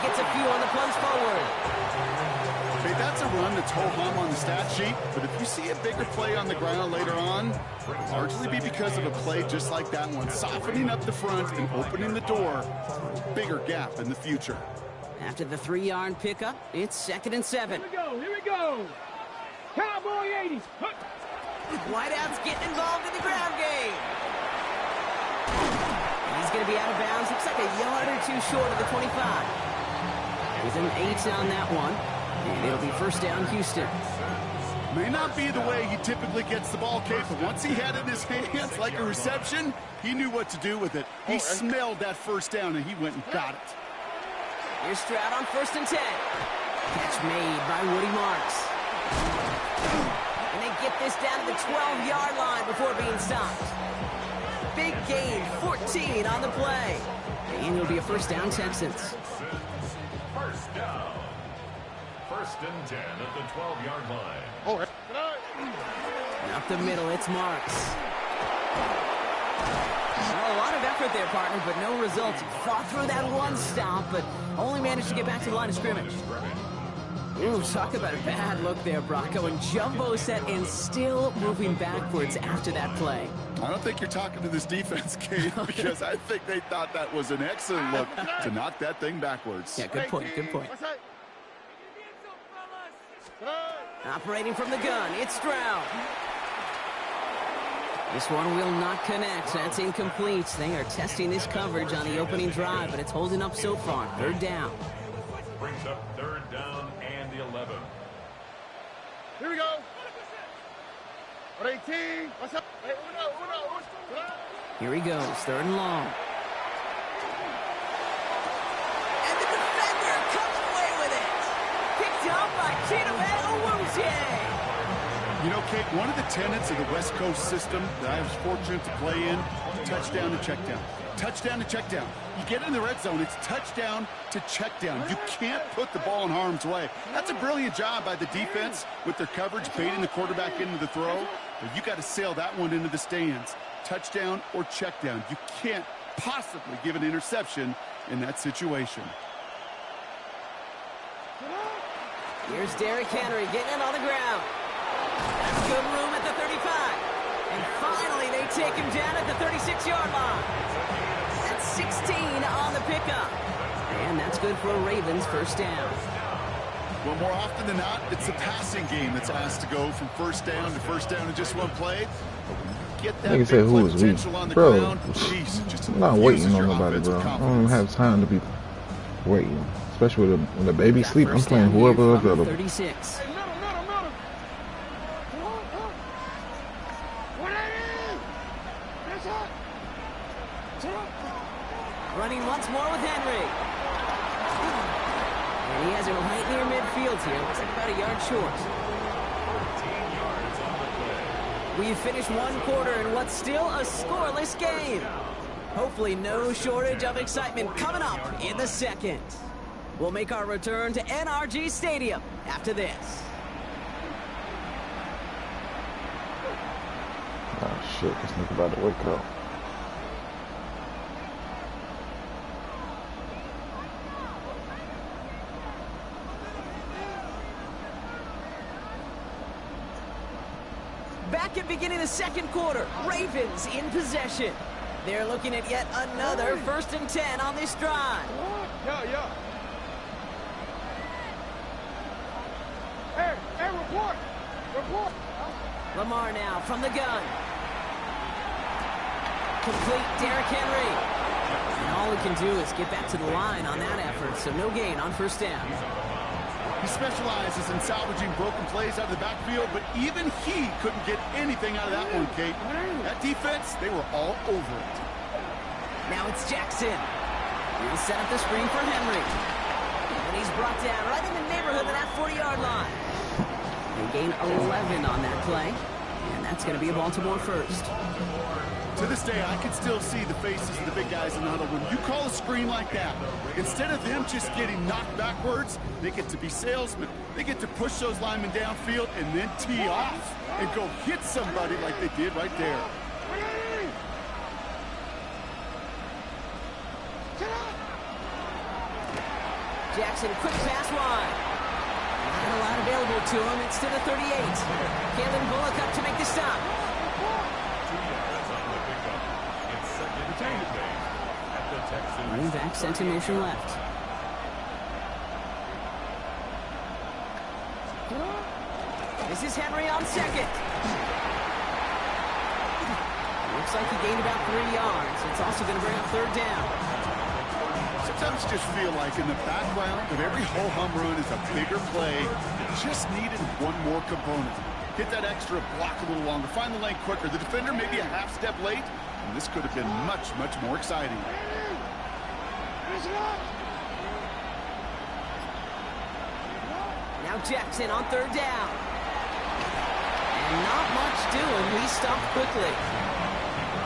gets a few on the plunge forward. Okay, that's a run that's ho-hum on the stat sheet, but if you see a bigger play on the ground later on, it'll largely be because of a play just like that one, softening up the front and opening the door for a bigger gap in the future. After the 3-yard pickup, it's 2nd and 7. Here we go. Cowboy 80s. Whiteout's getting involved in the ground game. He's going to be out of bounds. Looks like a yard or two short of the 25. With an 8 on that one. And it'll be 1st down, Houston. May not be the way he typically gets the ball, Kate, but once he had it in his hands like a reception, he knew what to do with it. He smelled that 1st down, and he went and got it. Here's Stroud on 1st and 10. Catch made by Woody Marks. And they get this down to the 12-yard line before being stopped. Big gain, 14 on the play. And it'll be a 1st down, Texans. 1st down. 1st and 10 at the 12-yard line. Up the middle, it's Marks. Well, a lot of effort there, partner, but no results. Fought through that one stop, but only managed to get back to the line of scrimmage. Ooh, talk about a bad look there, Brocco. And jumbo set and still moving backwards after that play. I don't think you're talking to this defense, Kate, because I think they thought that was an excellent look to knock that thing backwards. Yeah, good point, good point. Operating from the gun, it's Stroud. This one will not connect. That's incomplete. They are testing this coverage on the opening drive, but it's holding up so far. 3rd down. Brings up 3rd down and 11. Here we go. 18. What's up? Here he goes, 3rd and long. And the defender comes away with it. Picked up by Chidobe Awuzie. You know, Kate, one of the tenets of the West Coast system that I was fortunate to play in, touchdown to check down. Touchdown to check down. You get in the red zone, it's touchdown to check down. You can't put the ball in harm's way. That's a brilliant job by the defense with their coverage, baiting the quarterback into the throw. But you got to sail that one into the stands. Touchdown or check down. You can't possibly give an interception in that situation. Here's Derrick Henry getting it on the ground. That's good room at the 35. And finally, they take him down at the 36-yard line. That's 16 on the pickup. And that's good for a Ravens 1st down. Well, more often than not, it's the passing game that's asked to go from 1st down to 1st down in just one play. Get that big play potential on the ground. Jeez, just I'm not waiting on nobody, bro. I don't even have time to be waiting. Especially when the baby sleep, I'm playing whoever available. 36. Running once more with Henry. And he has it right near midfield here. Looks like about a yard short. We've finished 1 quarter in what's still a scoreless game. Hopefully no shortage of excitement coming up in the 2nd. We'll make our return to NRG Stadium after this. Oh shit, this nigga about to wake up. Back at beginning of the 2nd quarter, Ravens in possession. They're looking at yet another 1st and 10 on this drive. Yeah. Hey, report. Lamar now from the gun. Complete Derrick Henry. And all he can do is get back to the line on that effort, so no gain on 1st down. He specializes in salvaging broken plays out of the backfield, but even he couldn't get anything out of that one, Kate. That defense, they were all over it. Now it's Jackson. He'll set up the screen for Henry. And he's brought down right in the neighborhood of that 40-yard line. They gain 11 on that play. And that's going to be a Baltimore 1st. To this day, I can still see the faces of the big guys in the huddle. When you call a screen like that, instead of them just getting knocked backwards, they get to be salesmen. They get to push those linemen downfield and then tee off and go hit somebody like they did right there. Jackson, quick pass wide. Not a lot available to him. It's to the 38. Kalen Bullock up to make the stop. 2 yards on the pickup. It's second down at the Texans. Running back sent in motion left. This is Henry on second. Looks like he gained about 3 yards. It's also going to bring up third down. Sometimes you just feel like in the background of every ho-hum run is a bigger play. Just needed one more component. Hit that extra block a little longer. Find the lane quicker. The defender maybe a half step late. And this could have been much, much more exciting. Now Jackson on third down. And not much doing. He stopped quickly.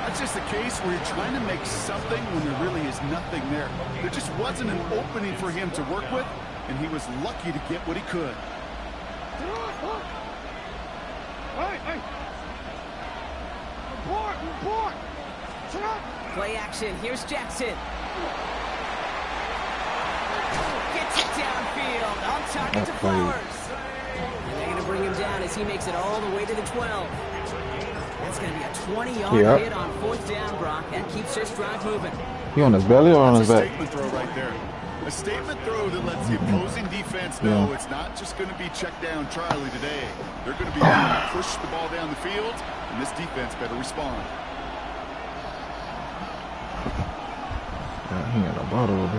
That's just the case where you're trying to make something when there really is nothing there. There just wasn't an opening for him to work with, and he was lucky to get what he could. Play action. Here's Jackson. Gets it downfield. On target to Flowers. And they're going to bring him down as he makes it all the way to the 12. That's going to be a 20-yard hit on fourth down, Brock. That keeps this drive moving. He on his belly or on his back? A statement throw right there. A statement throw that lets the opposing defense know it's not just going to be check down Charlie today. They're going to be able to push the ball down the field, and this defense better respond. He got a bottle over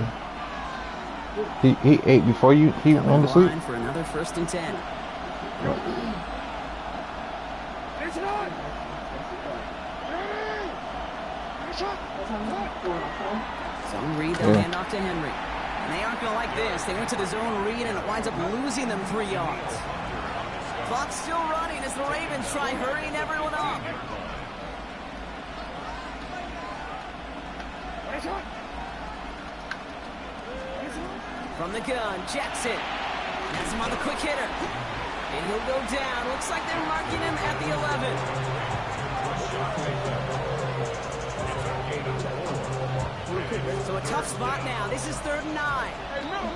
there. He ate before he went to sleep. For another 1st and 10. Zone read, they'll hand off to Henry. And they aren't going to like this. They went to the zone read, and it winds up losing them 3 yards. Clock's still running as the Ravens try hurrying everyone up. From the gun, Jackson. Has him on the quick hitter. And he'll go down. Looks like they're marking him at the 11. So a tough spot now. This is 3rd and 9. Hey, middle.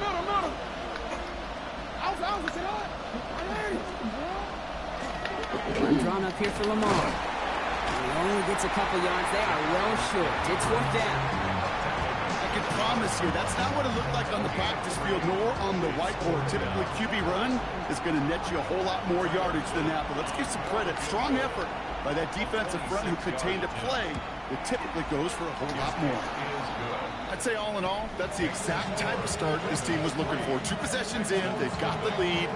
Run drawn up here for Lamar. He only gets a couple yards. They are well short. It's 4th down. I can promise you, that's not what it looked like on the practice field, nor on the whiteboard. Typically, QB run is going to net you a whole lot more yardage than that. But let's give some credit. Strong effort by that defensive front who contained a play that typically goes for a whole lot more. I'd say all in all, that's the exact type of start this team was looking for. 2 possessions in, they've got the lead.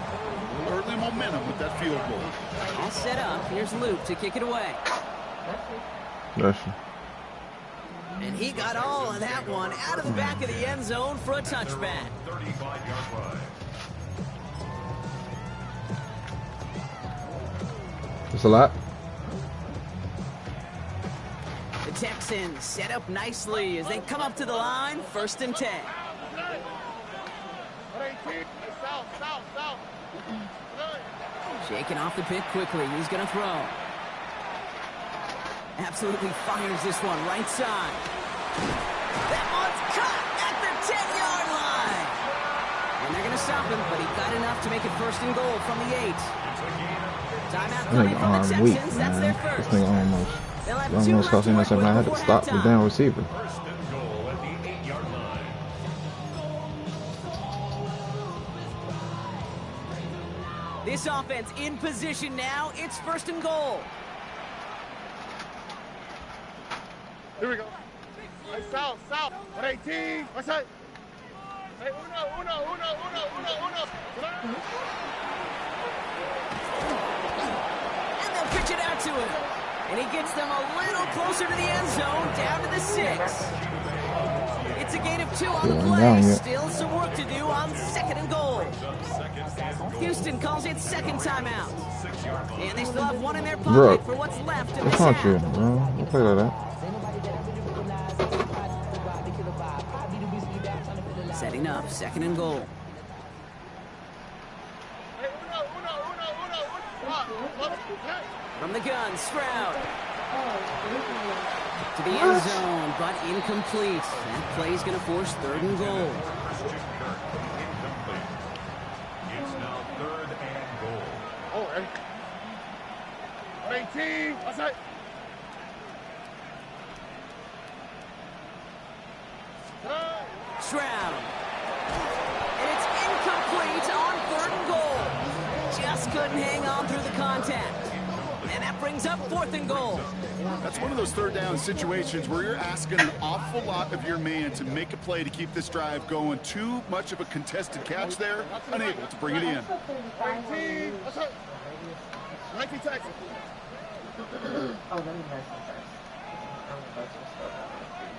Early momentum with that field goal. All set up. Here's Luke to kick it away. Gotcha. And he got all of that one out of the back of the end zone for a touchback. 35-yard line. That's a lot. The Texans set up nicely as they come up to the line. 1st and 10. South. Shaking off the pick quickly. He's going to throw. Absolutely fires this one right side. That one's cut at the 10-yard line. And they're going to stop him, but he got enough to make it 1st and goal from the 8. Timeout coming from the Texans. Weak, That's their first. This nigga almost cost me myself. I had to stop the damn receiver. 1st and goal at the 8-yard line. This offense in position now. It's 1st and goal. Here we go. Hey, south. 118. What's that? Hey, uno. And they'll pitch it out to him. And he gets them a little closer to the end zone, down to the 6. It's a gain of 2 on the play. Still some work to do on 2nd and goal. Houston calls it 2nd timeout. And they still have 1 in their pocket for what's left of this That's not half. true, bro. Don't play like that. Setting up 2nd and goal. Hey, uno. From the gun, Stroud. To the end zone, but incomplete. That play is going to force 3rd and goal. 18. What's that? Shroud. And it's incomplete on 3rd and goal. Just couldn't hang on through the contact. And that brings up 4th and goal. That's one of those 3rd down situations where you're asking an awful lot of your man to make a play to keep this drive going. Too much of a contested catch there, unable to bring it in. 19. What's that? 19 Texas.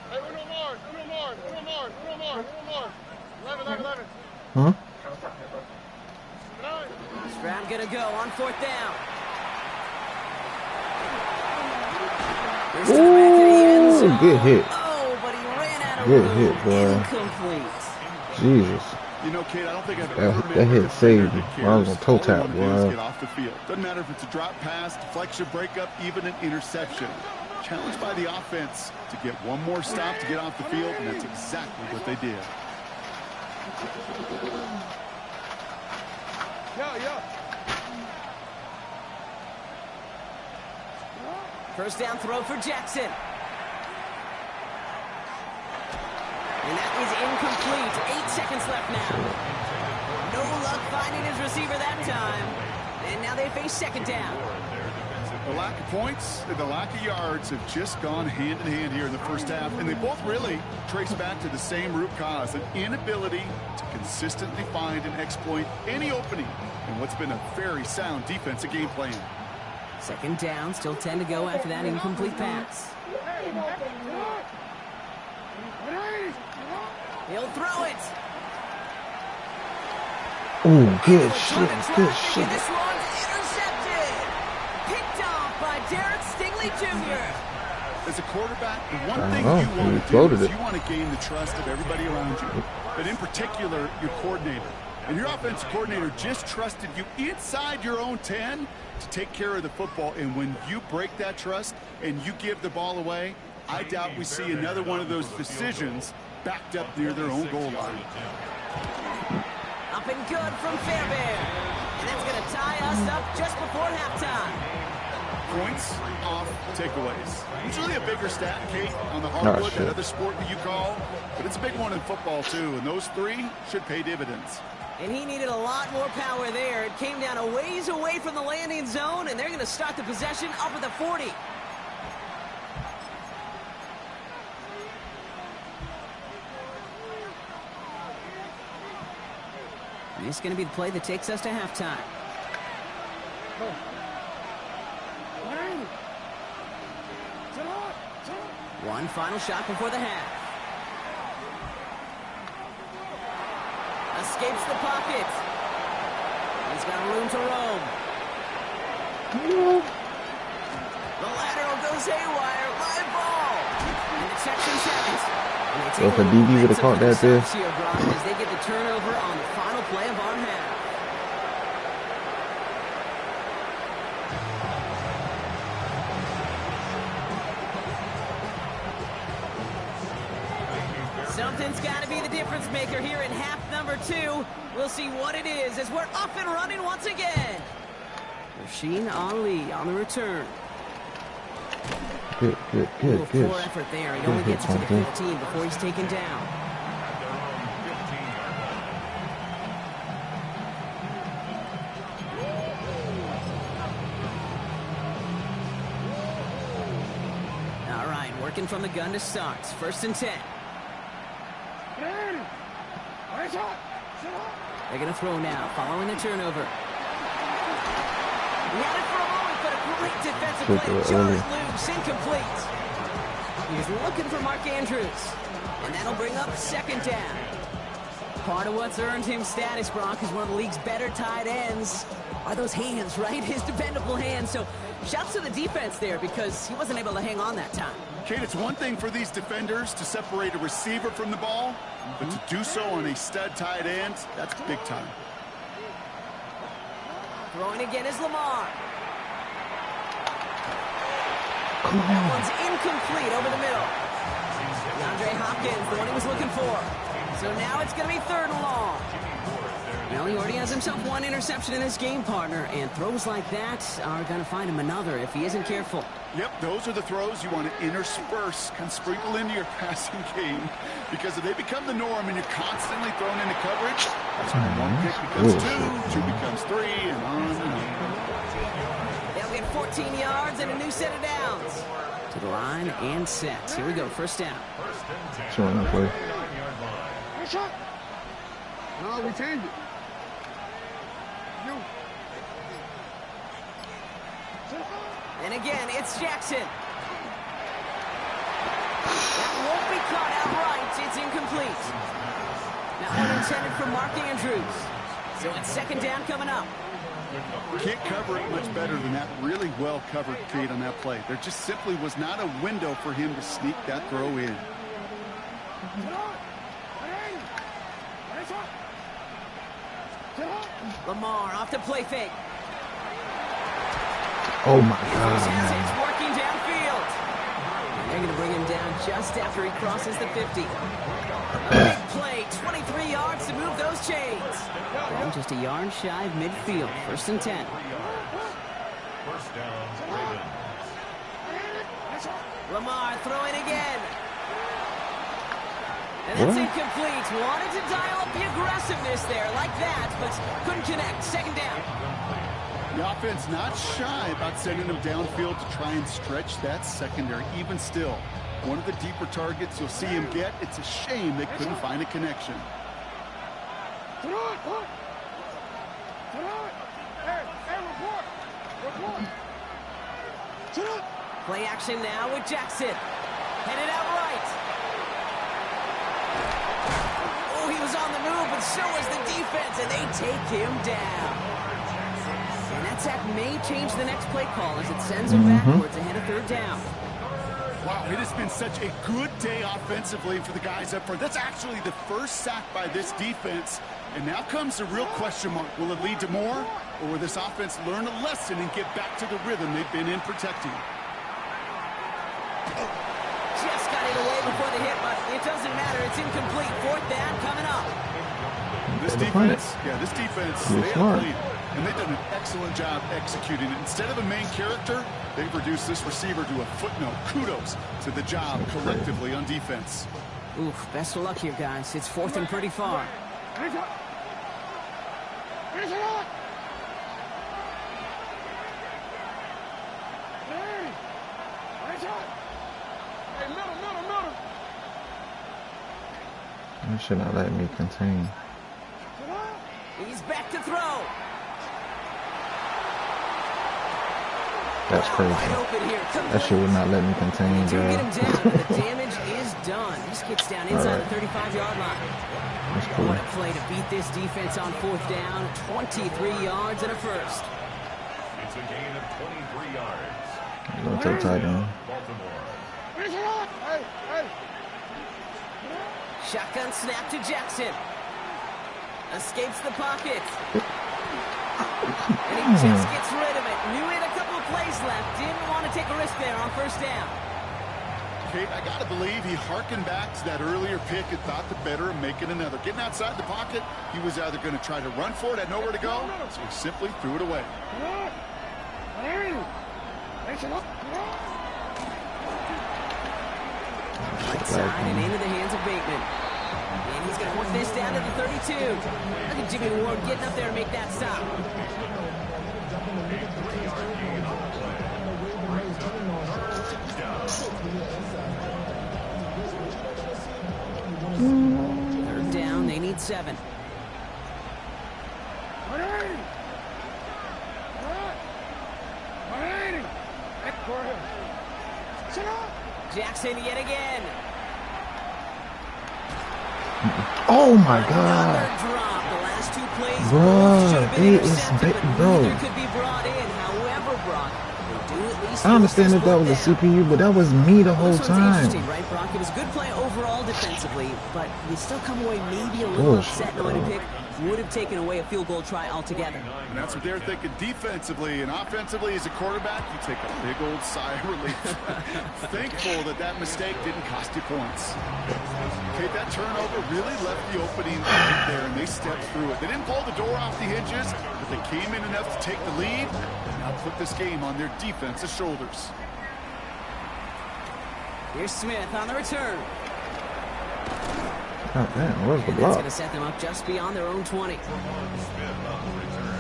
Hey, Uno Mars. 11. Huh? Stroud gonna go on 4th down. Ooh, good hit. Oh, but he ran out of Good room. hit, boy. Incomplete. Jesus. You know, Kate, I don't think I've ever That hit saved me. I was gonna toe tap, boy. Get off the field. Doesn't matter if it's a drop pass, deflection, breakup, even an interception. Challenged by the offense to get one more stop to get off the field, and that's exactly what they did. Yeah. 1st down throw for Jackson. And that is incomplete. 8 seconds left now. No luck finding his receiver that time. And now they face 2nd down. The lack of points and the lack of yards have just gone hand in hand here in the 1st half, and they both really trace back to the same root cause, an inability to consistently find and exploit any opening in what's been a very sound defensive game plan. 2nd down, still 10 to go after that incomplete pass. He'll throw it. Ooh, good shit. Good shit. This one's intercepted. Picked off by Derek Stingley Jr. As a quarterback, the one thing you want to do is you want to gain the trust of everybody around you, but in particular, your coordinator. And your offensive coordinator just trusted you inside your own 10 to take care of the football. And when you break that trust and you give the ball away, I doubt we see another one of those decisions backed up near their own goal line. Up and good from Fairbairn. And that's going to tie us up just before halftime. Points off takeaways. Usually a bigger stat, Kate, on the hardwood, that other sport that you call. But it's a big one in football, too. And those 3 should pay dividends. And he needed a lot more power there. It came down a ways away from the landing zone, and they're going to start the possession up at the 40. And this is going to be the play that takes us to halftime. One final shot before the half. Escapes the pocket. He's got room to roam. The lateral goes haywire. Live ball. And the Texans have it. So if a DB would have caught that there. As they get the turnover on the final play of our half. Something's got to be the difference maker here in half number 2. We'll see what it is as we're up and running once again. Rasheen Ali on the return. Good. Poor effort there. He only gets it to the 15 before he's taken down. All right, working from the gun to start. 1st and 10. They're going to throw now, following the turnover. He had it for a moment, but a great defensive play. Jarvis loose, incomplete. He's looking for Mark Andrews. And that'll bring up 2nd down. Part of what's earned him status, Brock, is one of the league's better tight ends. Are those hands, right? His dependable hands. So shouts to the defense there because he wasn't able to hang on that time. Kate, it's one thing for these defenders to separate a receiver from the ball, but to do so on a stud tight end, that's big time. Throwing again is Lamar. Come on. That one's incomplete over the middle. DeAndre Hopkins, the one he was looking for. So now it's going to be 3rd and long. Now he already has himself one interception in this game, partner, and throws like that are going to find him another if he isn't careful. Yep, those are the throws you want to intersperse and sprinkle into your passing game, because if they become the norm and you're constantly thrown into coverage, that's when one pick becomes two becomes three, and on and on. They'll get 14 yards and a new set of downs. To the line and set. Here we go, first down. Showing up play. No, we changed it. And again, it's Jackson. That won't be caught outright. It's incomplete. That one intended for Mark Andrews. So it's second down coming up. Can't cover it much better than that really well covered feed on that play. There just simply was not a window for him to sneak that throw in. Lamar off the play fake. Oh my God, It's man. working downfield. They're going to bring him down just after he crosses the 50. A big play, 23 yards to move those chains. And just a yard shy of midfield, first and 10. First down, Ravens. Lamar throwing again. And that's incomplete. Wanted to dial up the aggressiveness there like that, but couldn't connect. Second down. The offense not shy about sending him downfield to try and stretch that secondary. Even still, one of the deeper targets you'll see him get. It's a shame they couldn't find a connection. Play action now with Jackson. Headed out right. Oh, he was on the move, but so was the defense, and they take him down. And that sack may change the next play call as it sends him backwards ahead of third down. Wow, it has been such a good day offensively for the guys up front. That's actually the first sack by this defense. And now comes the real question mark. Will it lead to more? Or will this offense learn a lesson and get back to the rhythm they've been in protecting? Just got it away before the hit, but it doesn't matter. It's incomplete. Fourth down coming up. This defense, they have a lead. And they've done an excellent job executing it. Instead of a main character, they've reduced this receiver to a footnote. Kudos to the job collectively on defense. Oof, best of luck here, guys. It's fourth and pretty far. You should not let me contain. He's back to throw. That's crazy. That shit would not let me contain, Do bro. get him down, but the damage is done. This gets down inside the 35-yard line. That's cool. What a play to beat this defense on fourth down. 23 yards and a first. It's a gain of 23 yards. Don't take tight end. Baltimore. Shotgun snap to Jackson. Escapes the pocket. And he just gets rid of it. Knew he had a couple of plays left. Didn't want to take a risk there on first down. Kate, I got to believe he hearkened back to that earlier pick and thought the better of making another. Getting outside the pocket, he was either going to try to run for it, had nowhere to go, so he simply threw it away. Right side and into the hands of Bateman. And he's going to work this down to the 32. Look at Jimmy Ward getting up there to make that stop. Third down, they need 7. Jackson yet again. Oh my God. Another drop. The last 2 plays Bruh, should have been it is intercepted, but bro. neither could be brought in. However, Brock, they do at least I understand if that was a CPU, but that was me the whole This one's time. interesting, right, Brock? It was a good play overall defensively, but you still come away maybe a little upset knowing to pick would have taken away a field goal try altogether. And that's what they're thinking defensively. And offensively, as a quarterback, you take a big old sigh of relief. Thankful that that mistake didn't cost you points. Okay, that turnover really left the opening right there, and they stepped through it. They didn't blow the door off the hinges, but they came in enough to take the lead and now put this game on their defense's shoulders. Here's Smith on the return. Oh, man, where's the That's block? going to set them up just beyond their own 20. Smith on the return.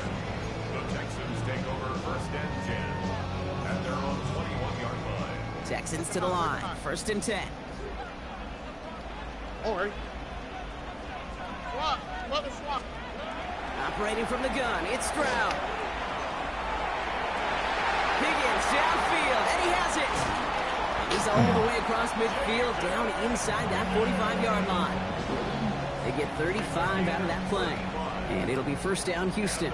The Texans take over 1st and 10 at their own 21-yard line. Texans to the line. 1st and 10. All right. Swap. Love the swap. Operating from the gun, it's Stroud. Higgins downfield, and he has it. He's all the way across midfield, down inside that 45-yard line. They get 35 out of that play, and it'll be 1st down, Houston.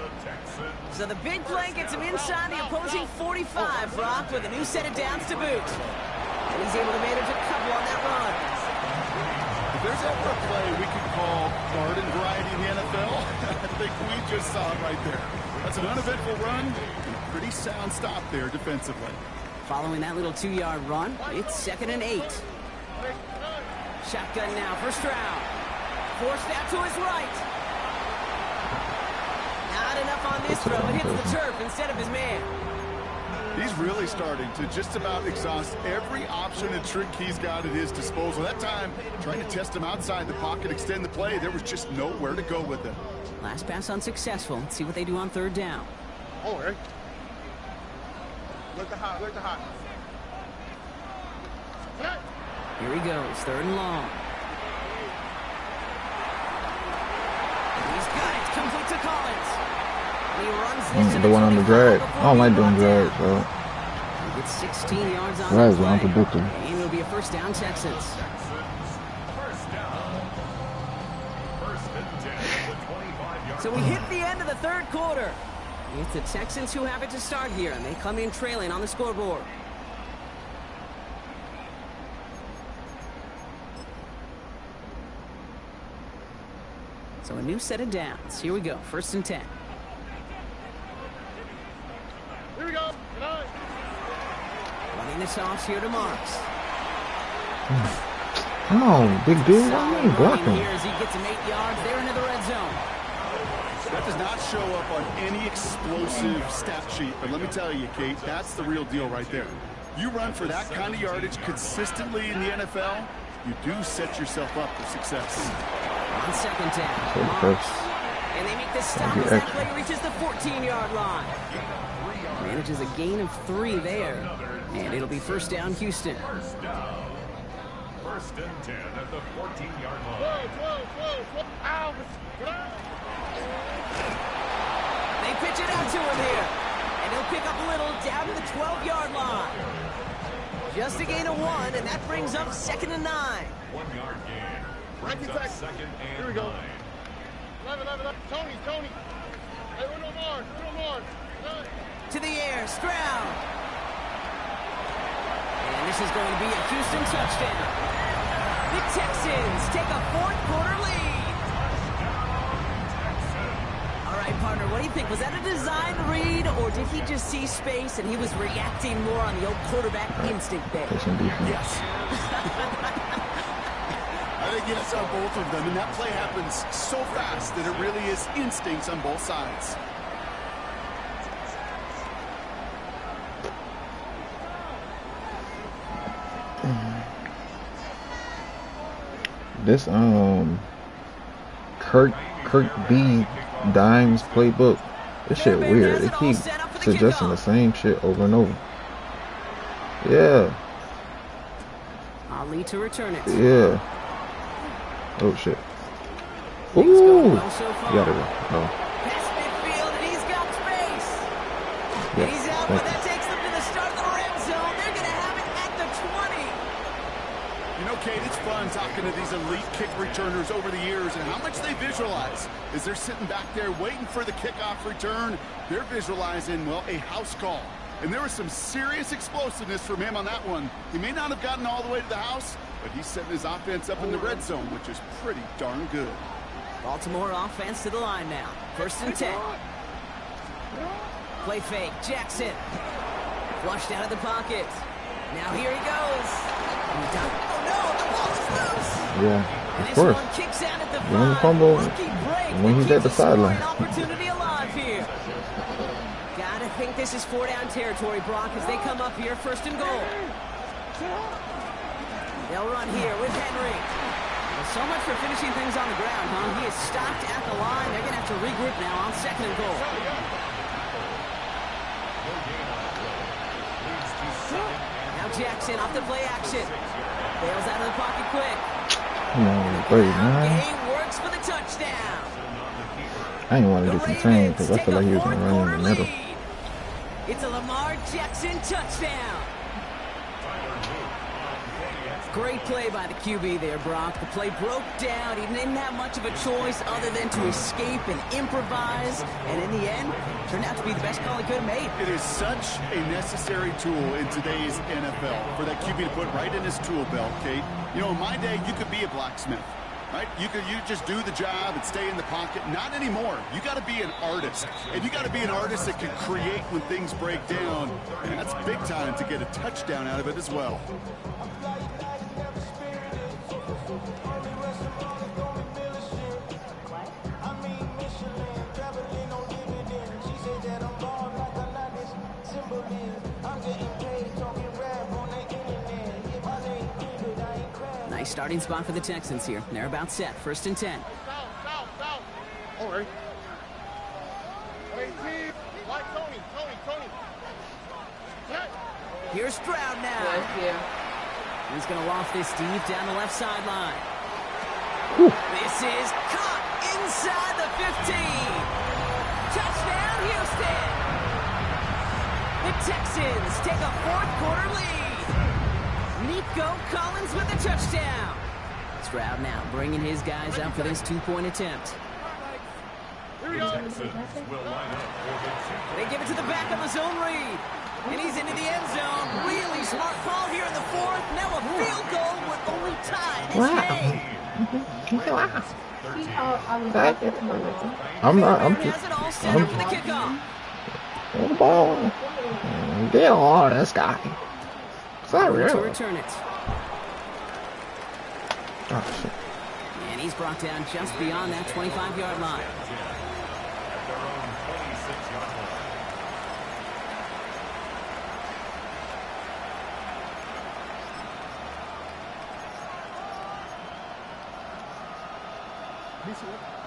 So the big play gets him inside the opposing 45, Brock, with a new set of downs to boot. And he's able to manage a couple on that run. If there's ever a play we could call garden variety in the NFL, I think we just saw it right there. That's an uneventful run and a pretty sound stop there defensively. Following that little 2-yard run, it's 2nd and 8. Shotgun now for Stroud. Forced out to his right. Not enough on this throw. It hits the turf instead of his man. He's really starting to just about exhaust every option and trick he's got at his disposal. That time, trying to test him outside the pocket, extend the play, there was just nowhere to go with it. Last pass unsuccessful. Let's see what they do on 3rd down. All right. Look the hot. Look the hot. Here he goes, 3rd and long. He's got it, complete to Collins. And he runs this The one on the drag. I don't like doing drags, so. He gets 16 yards on Drags the are play. unpredictable. And it'll be a 1st down, Texans. 1st down. 1st and 10 at the 25-yard So we hit the end of the 3rd quarter. It's the Texans who have it to start here, and they come in trailing on the scoreboard. So a new set of downs. Here we go, 1st and 10. Here we go. Good night. Running this off here to Marks. Oh, big dude. Why Solid ain't running blocking? here as he gets him 8 yards. They're into the red zone. That does not show up on any explosive stat sheet, but let me tell you, Kate, that's the real deal right there. You run for that kind of yardage consistently in the NFL, you do set yourself up for success. On 2nd down, So Marks. first. And they make the stop as that play reaches the 14-yard line. Manages a gain of 3 there. And it'll be 1st down, Houston. 1st down. 1st and 10 at the 14-yard line. Whoa. Ow. Get out. They pitch it out to him here. And he'll pick up a little down to the 12-yard line. Just a gain of 1, and that brings up 2nd and 9. 1-yard gain. Brings up 2nd and Here we go. 9. 11. Tony. Hey, Uno more. To the air, Stroud. And this is going to be a Houston touchdown. The Texans take a 4th quarter lead. All right, partner, what do you think? Was that a design read, or did he just see space and he was reacting more on the old quarterback instinct there? Play some defense. Yes. I think yes on both of them, and that play happens so fast that it really is instincts on both sides. This Kirk B Dimes playbook. This shit weird. They keep suggesting the same shit over and over. Yeah. Ali to return it. Yeah. Oh shit. Ooh. Things going well so far. Gotta go. Oh. Past midfield, and he's got space. Yeah. And he's out, Thank but you. that takes them to the start of the red zone. They're going to have it at the 20. You know, Kate, it's fun talking to these elite kick returners over the years and how much they visualize. As they're sitting back there waiting for the kickoff return, they're visualizing, well, a house call. And there was some serious explosiveness from him on that one. He may not have gotten all the way to the house, but he's setting his offense up in the red zone, which is pretty darn good. Baltimore offense to the line now. 1st and 10. Play fake. Jackson. Flushed out of the pocket. Now here he goes. Oh no, the ball is loose. Yeah, of course. One kicks out at the Give him the fumble when he's at the sideline. Opportunity alive here. Gotta think this is 4-down territory, Brock, as they come up here 1st and goal. They'll run here with Henry. Well, so much for finishing things on the ground, huh? He is stopped at the line. They're gonna have to regroup now on 2nd and goal. Now Jackson off the play action. Bails out of the pocket quick. Come on, great, man. Game works for the touchdown. I didn't want to do some change because I feel like he was going to run in the middle. It's a Lamar Jackson touchdown. Great play by the QB there, Brock. The play broke down. He didn't have much of a choice other than to escape and improvise. And in the end, turned out to be the best call he could have made. It is such a necessary tool in today's NFL for that QB to put right in his tool belt, Kate. You know, in my day, you could be a blacksmith, right? You just do the job and stay in the pocket. Not anymore. You got to be an artist. And you got to be an artist that can create when things break down. And that's big time to get a touchdown out of it as well. Nice starting spot for the Texans here. They're about set. 1st and 10. South. All right. 18. Like Tony. Here's Stroud now. He's going to loft this deep down the left sideline. This is caught inside the 15. Touchdown, Houston. The Texans take a 4th quarter lead. Nico Collins with the touchdown. Stroud now bringing his guys up for this 2-point attempt. Here we go. They give it to the back of the zone read. And he's into the end zone. Really smart call here in the 4th. Now a field goal would only tie this game. I'm Has it all set up for the kickoff. the ball. Get on this guy. It's not To real. return it. Oh, shit. And he's brought down just beyond that 25-yard line.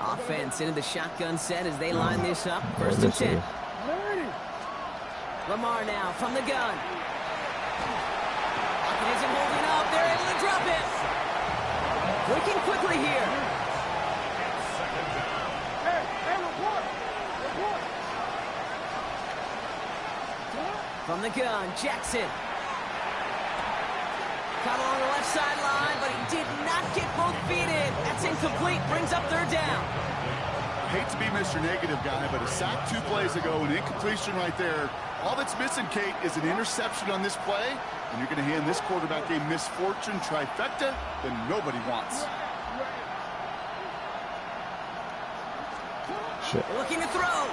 Offense into the shotgun set as they line this up. 1st and 10. Lamar now from the gun. It isn't holding up. They're able to drop it. Working quickly here. From the gun, Jackson. Caught along the left sideline, but he did not get both feet in. That's incomplete. Brings up 3rd down. Hate to be Mr. Negative guy, but a sack 2 plays ago, an incompletion right there. All that's missing, Kate, is an interception on this play, and you're going to hand this quarterback a misfortune trifecta that nobody wants. Shit. Looking to throw.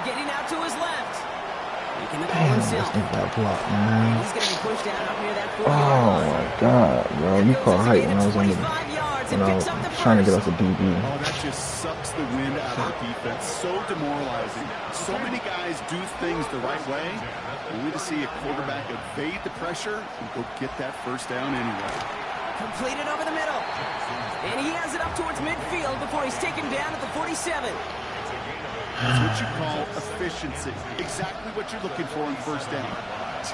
Getting out to his left. Making the call Damn, himself. this nigga got blocked, man. He's going to be pushed down up near that 4-yard Oh line. my god, bro. You caught height when I was trying to get us a DB. Oh, that just sucks the wind out of the defense. So demoralizing. So many guys do things the right way, only to see a quarterback evade the pressure and go get that 1st down anyway. Completed over the middle. And he has it up towards midfield before he's taken down at the 47. That's what you call efficiency. Exactly what you're looking for in 1st down.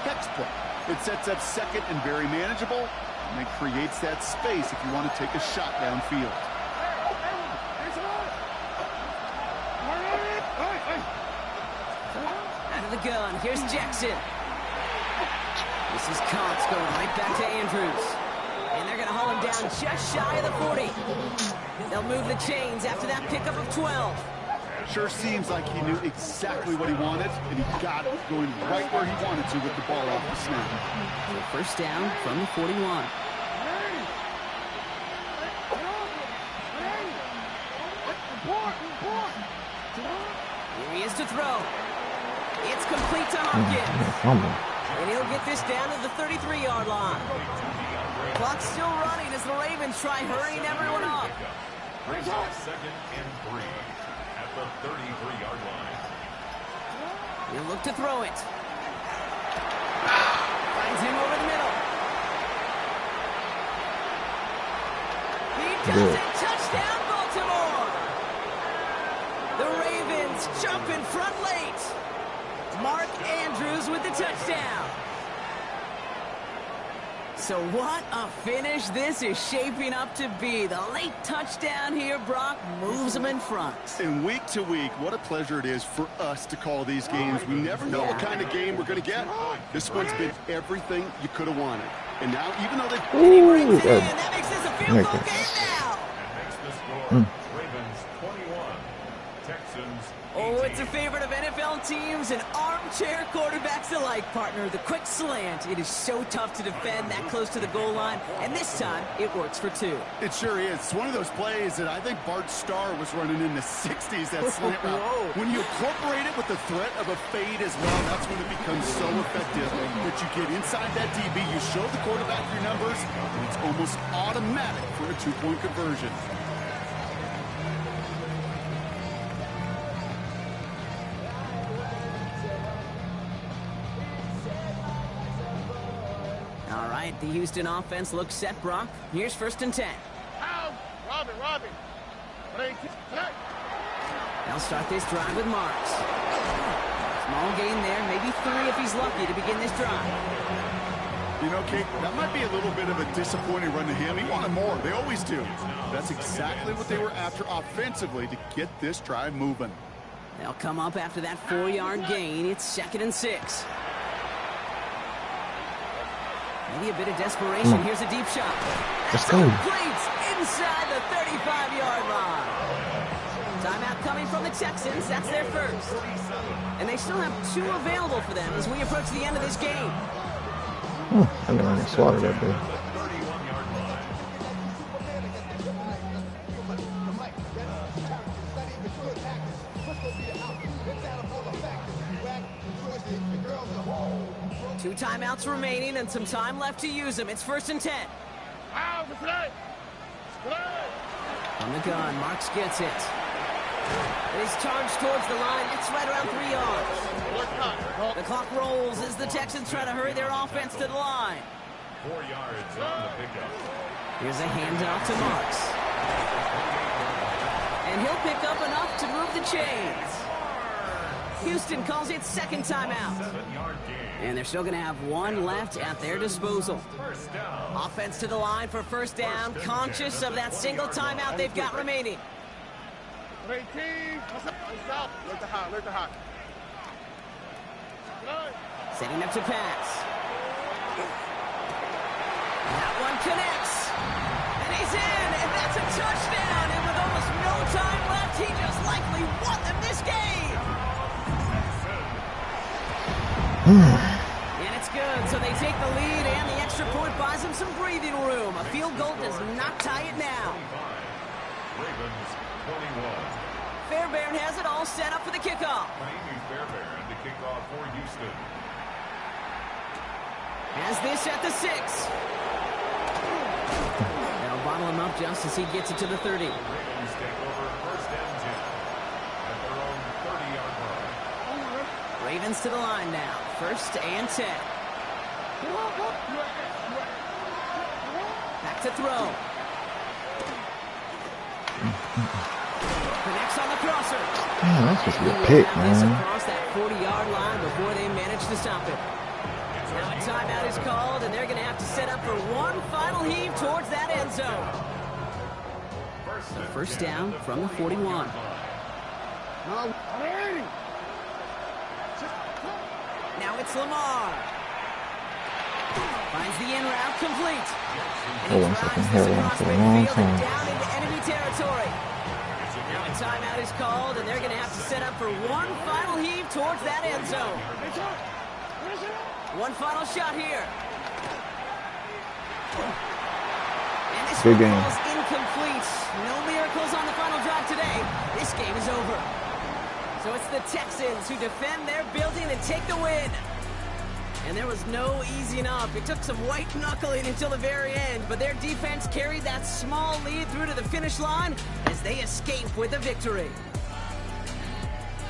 Textbook. It sets up 2nd and very manageable, and it creates that space if you want to take a shot downfield. Out of the gun. Here's Jackson. This is Cox going right back to Andrews. And they're going to haul him down just shy of the 40. They'll move the chains after that pickup of 12. Sure seems like he knew exactly what he wanted, and he got it, going right where he wanted to with the ball off the snap. So 1st down from the 41. Here he is to throw. It's complete to Hopkins. And he'll get this down to the 33-yard line. Clock's still running as the Ravens try hurrying everyone up. Second and 3 at the 33-yard line. He'll look to throw it. Finds him over the middle. He does it. Touchdown, Baltimore. The Ravens jump in front late. Mark Andrews with the touchdown. So what a finish this is shaping up to be. The late touchdown here, Brock, moves them in front. And week to week, what a pleasure it is for us to call these games. We never know what kind of game we're going to get. This one's been everything you could have wanted. And now, even though they... And he brings it in. That makes this a field goal game now. And makes the score Ravens 21, Texans 18. Oh, it's a favorite of NFL teams and armchair quarterbacks alike, partner. The quick slant. It is so tough to defend that close to the goal line, and this time it works for two. It sure is. It's one of those plays that I think Bart Starr was running in the 60s, that slant route. When you incorporate it with the threat of a fade as well, that's when it becomes so effective that you get inside that DB, you show the quarterback your numbers, and it's almost automatic for a two-point conversion. All right, the Houston offense looks set, Brock. Here's 1st and 10. Robin. They'll start this drive with Marks. Small gain there, maybe 3 if he's lucky to begin this drive. You know, Kate, that might be a little bit of a disappointing run to him. He wanted more. They always do. That's exactly what they were after offensively to get this drive moving. They'll come up after that 4-yard gain. It's 2nd and 6. Maybe a bit of desperation. Here's a deep shot. Let's go. Complete inside the 35-yard line. Timeout coming from the Texans. That's their first. And they still have 2 available for them as we approach the end of this game. I know I'm going to slaughter that bit. Two timeouts remaining and some time left to use them. It's 1st and 10. From the gun, Marks gets it. It is charged towards the line. It's right around 3 yards. The clock rolls as the Texans try to hurry their offense to the line. 4 yards on the pickup. Here's a handoff to Marks. And he'll pick up enough to move the chains. Houston calls it 2nd timeout. 7-yard gain. And they're still going to have 1 left at their disposal. First down. Offense to the line for 1st down, conscious of that single timeout they've got remaining. 18. Let the hot. Setting up to pass. That one connects. And he's in, and that's a touchdown. And with almost no time left, he just likely won them this game. And it's good, so they take the lead, and the extra point buys them some breathing room. A field goal does not tie it now. Ravens 21. Fairbairn has it all set up for the kickoff. Miami Fairbairn to kick off for Houston. Has this at the 6. They'll bottle him up just as he gets it to the 30. Ravens take over 1st and 10 at their own 30-yard line. Ravens to the line now. 1st and 10. Back to throw. Connects on the crosser. Damn, that's just a pick, man. Across that 40-yard line before they manage to stop it. Now a timeout is called, and they're going to have to set up for one final heave towards that end zone. So 1st down from the 41. Now it's Lamar. Finds the in route complete. Hold on a second. Held on for a long time. Down into enemy territory. Now a timeout is called, and they're going to have to set up for one final heave towards that end zone. One final shot here. And this Good one game. falls incomplete. No miracles on the final drive today. This game is over. So it's the Texans who defend their building and take the win. And there was no easing up. It took some white knuckling until the very end, but their defense carried that small lead through to the finish line as they escape with a victory.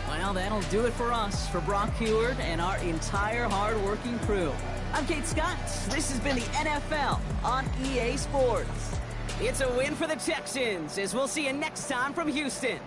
Well, that'll do it for us, for Brock Heward and our entire hard-working crew. I'm Kate Scott. This has been the NFL on EA Sports. It's a win for the Texans, as we'll see you next time from Houston.